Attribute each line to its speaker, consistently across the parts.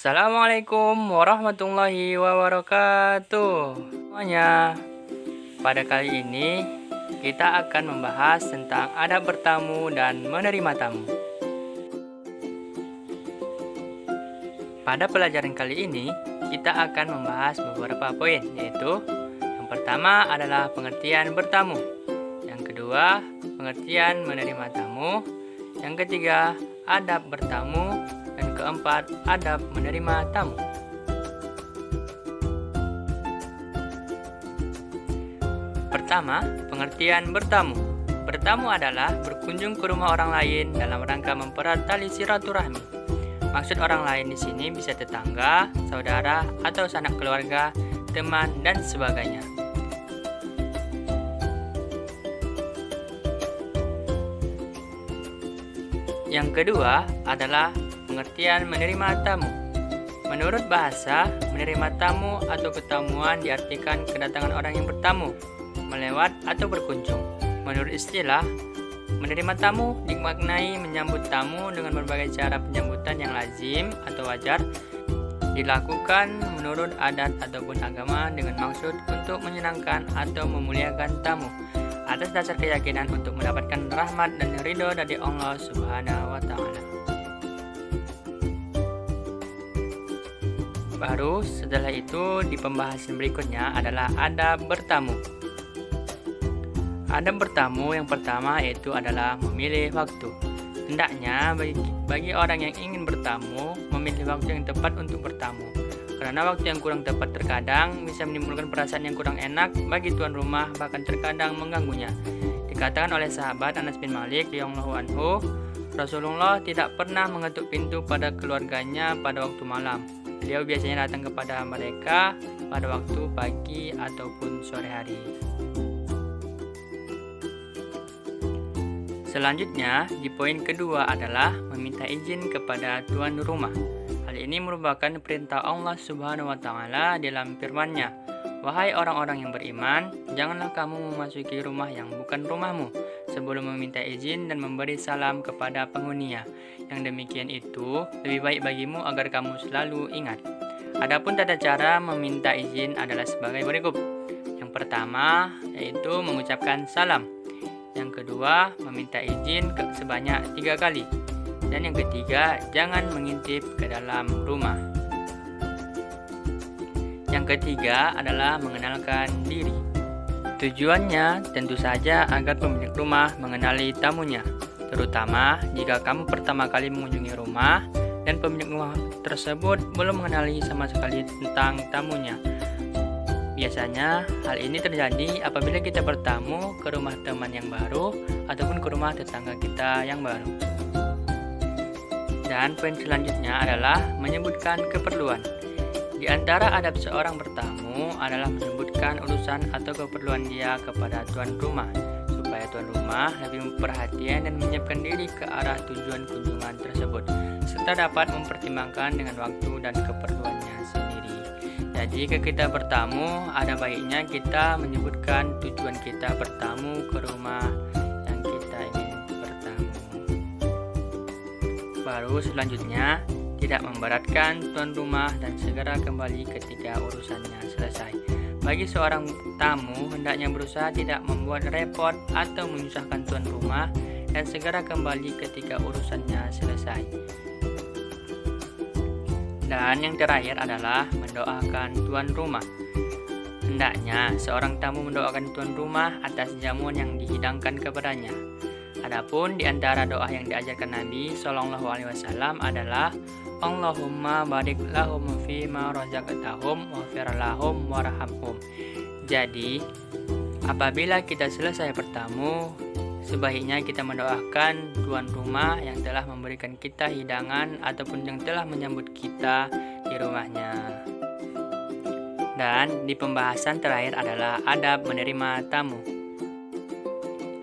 Speaker 1: Assalamualaikum warahmatullahi wabarakatuh semuanya. Pada kali ini kita akan membahas tentang adab bertamu dan menerima tamu. Pada pelajaran kali ini kita akan membahas beberapa poin, yaitu yang pertama adalah pengertian bertamu, yang kedua pengertian menerima tamu, yang ketiga adab bertamu, dan keempat, adab menerima tamu. Pertama, pengertian bertamu. Bertamu adalah berkunjung ke rumah orang lain dalam rangka mempererat tali silaturahmi. Maksud orang lain di sini bisa tetangga, saudara, atau sanak keluarga, teman, dan sebagainya. Yang kedua adalah pengertian menerima tamu. Menurut bahasa, menerima tamu atau ketamuan diartikan kedatangan orang yang bertamu, melewat atau berkunjung. Menurut istilah, menerima tamu dimaknai menyambut tamu dengan berbagai cara penyambutan yang lazim atau wajar, dilakukan menurut adat ataupun agama dengan maksud untuk menyenangkan atau memuliakan tamu, atas dasar keyakinan untuk mendapatkan rahmat dan ridho dari Allah Subhanahu wa Ta'ala. Baru setelah itu di pembahasan berikutnya adalah adab bertamu. Adab bertamu yang pertama yaitu adalah memilih waktu. Hendaknya bagi orang yang ingin bertamu memilih waktu yang tepat untuk bertamu. Karena waktu yang kurang tepat terkadang bisa menimbulkan perasaan yang kurang enak bagi tuan rumah, bahkan terkadang mengganggunya. Dikatakan oleh sahabat Anas bin Malik radhiyallahu anhu, Rasulullah tidak pernah mengetuk pintu pada keluarganya pada waktu malam. Beliau biasanya datang kepada mereka pada waktu pagi ataupun sore hari. Selanjutnya, di poin kedua adalah meminta izin kepada tuan rumah. Hal ini merupakan perintah Allah Subhanahu wa Ta'ala dalam firman-Nya, "Wahai orang-orang yang beriman, janganlah kamu memasuki rumah yang bukan rumahmu sebelum meminta izin dan memberi salam kepada penghuninya. Yang demikian itu lebih baik bagimu agar kamu selalu ingat." Adapun tata cara meminta izin adalah sebagai berikut. Yang pertama yaitu mengucapkan salam. Yang kedua, meminta izin sebanyak 3 kali. Dan yang ketiga, jangan mengintip ke dalam rumah. Yang ketiga adalah mengenalkan diri. Tujuannya tentu saja agar pemilik rumah mengenali tamunya, terutama jika kamu pertama kali mengunjungi rumah dan pemilik rumah tersebut belum mengenali sama sekali tentang tamunya. Biasanya hal ini terjadi apabila kita bertamu ke rumah teman yang baru ataupun ke rumah tetangga kita yang baru. Dan poin selanjutnya adalah menyebutkan keperluan. Di antara adab seorang bertamu adalah menyebutkan urusan atau keperluan dia kepada tuan rumah, supaya tuan rumah lebih perhatian dan menyiapkan diri ke arah tujuan kunjungan tersebut, serta dapat mempertimbangkan dengan waktu dan keperluannya sendiri. Jadi ketika kita bertamu, ada baiknya kita menyebutkan tujuan kita bertamu ke rumah yang kita ingin bertamu. Baru selanjutnya, tidak memberatkan tuan rumah dan segera kembali ketika urusannya selesai. Bagi seorang tamu, hendaknya berusaha tidak membuat repot atau menyusahkan tuan rumah dan segera kembali ketika urusannya selesai. Dan yang terakhir adalah mendoakan tuan rumah. Hendaknya seorang tamu mendoakan tuan rumah atas jamuan yang dihidangkan kepadanya. Adapun di antara doa yang diajarkan Nabi Shallallahu Alaihi Wasallam adalah Allahumma barik lahum fima razaqtahum waghfir lahum warhamhum. Jadi, apabila kita selesai bertamu, sebaiknya kita mendoakan tuan rumah yang telah memberikan kita hidangan ataupun yang telah menyambut kita di rumahnya. Dan di pembahasan terakhir adalah adab menerima tamu.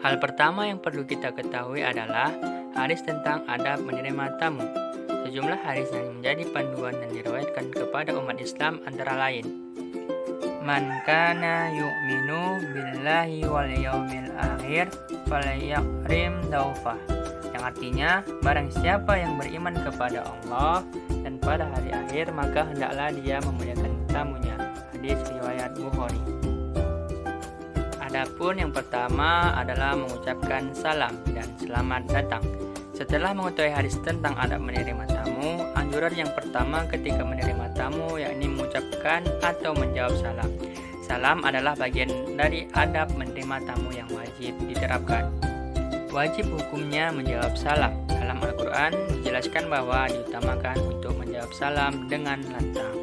Speaker 1: Hal pertama yang perlu kita ketahui adalah hadis tentang adab menerima tamu. Sejumlah hadis yang menjadi panduan dan diriwayatkan kepada umat Islam antara lain: Man kana yu'minu billahi wal yaumil akhir falyakrim daufah. Yang yang artinya barang siapa yang beriman kepada Allah dan pada hari akhir, maka hendaklah dia memuliakan tamunya. Hadis riwayat Bukhari. Adapun yang pertama adalah mengucapkan salam dan selamat datang. Setelah mengetahui hadis tentang adab menerima tamu, anjuran yang pertama ketika menerima tamu yakni mengucapkan atau menjawab salam. Salam adalah bagian dari adab menerima tamu yang wajib diterapkan. Wajib hukumnya menjawab salam. Dalam Al-Quran dijelaskan bahwa diutamakan untuk menjawab salam dengan lantang.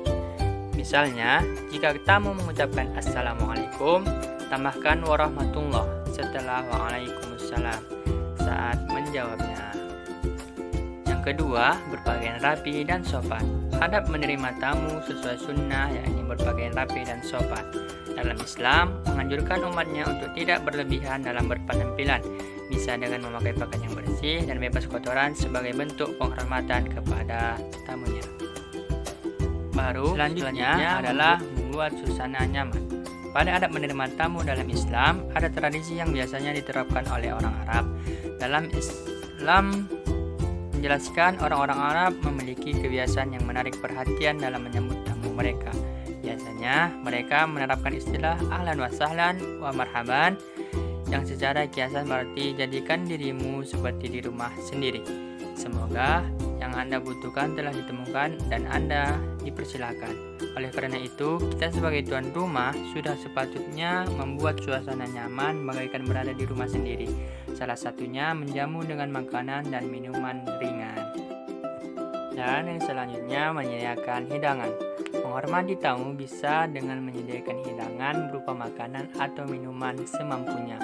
Speaker 1: Misalnya, jika tamu mengucapkan Assalamualaikum, tambahkan warahmatullah setelah waalaikumsalam saat menjawabnya. Yang kedua, berpakaian rapi dan sopan. Adab menerima tamu sesuai sunnah yakni berpakaian rapi dan sopan. Dalam Islam, menganjurkan umatnya untuk tidak berlebihan dalam berpenampilan, bisa dengan memakai pakaian yang bersih dan bebas kotoran sebagai bentuk penghormatan kepada tamunya. Baru selanjutnya adalah membuat suasana nyaman. Pada adab menerima tamu dalam Islam, ada tradisi yang biasanya diterapkan oleh orang Arab. Dalam Islam menjelaskan orang-orang Arab memiliki kebiasaan yang menarik perhatian dalam menyambut tamu mereka. Biasanya mereka menerapkan istilah ahlan wa sahlan wa marhaban yang secara kiasan berarti jadikan dirimu seperti di rumah sendiri. Semoga yang Anda butuhkan telah ditemukan dan Anda dipersilakan. Oleh karena itu, kita sebagai tuan rumah sudah sepatutnya membuat suasana nyaman bagaikan berada di rumah sendiri. Salah satunya menjamu dengan makanan dan minuman ringan. Dan yang selanjutnya menyediakan hidangan. Menghormati tamu bisa dengan menyediakan hidangan berupa makanan atau minuman semampunya.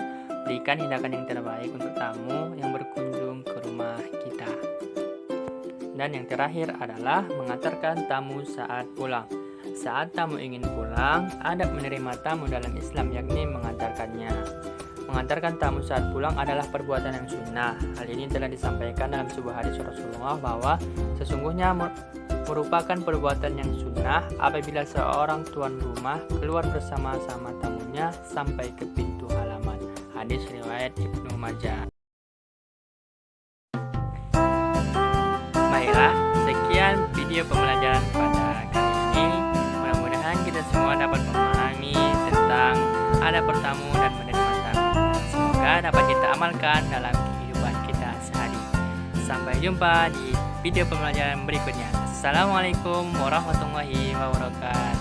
Speaker 1: Berikan hidangan yang terbaik untuk tamu yang berkunjung ke rumah kita. Dan yang terakhir adalah mengantarkan tamu saat pulang. Saat tamu ingin pulang, adab menerima tamu dalam Islam yakni mengantarkannya. Mengantarkan tamu saat pulang adalah perbuatan yang sunnah. Hal ini telah disampaikan dalam sebuah hadis Rasulullah bahwa sesungguhnya merupakan perbuatan yang sunnah apabila seorang tuan rumah keluar bersama-sama tamunya sampai ke pintu halaman. Hadis riwayat Ibnu Majah. Baiklah, sekian video pembelajaran pada kali ini. Mudah-mudahan kita semua dapat memahami tentang adab bertamu dan menerima tamu. Semoga dapat kita amalkan dalam kehidupan kita sehari. Sampai jumpa di video pembelajaran berikutnya. Assalamualaikum warahmatullahi wabarakatuh.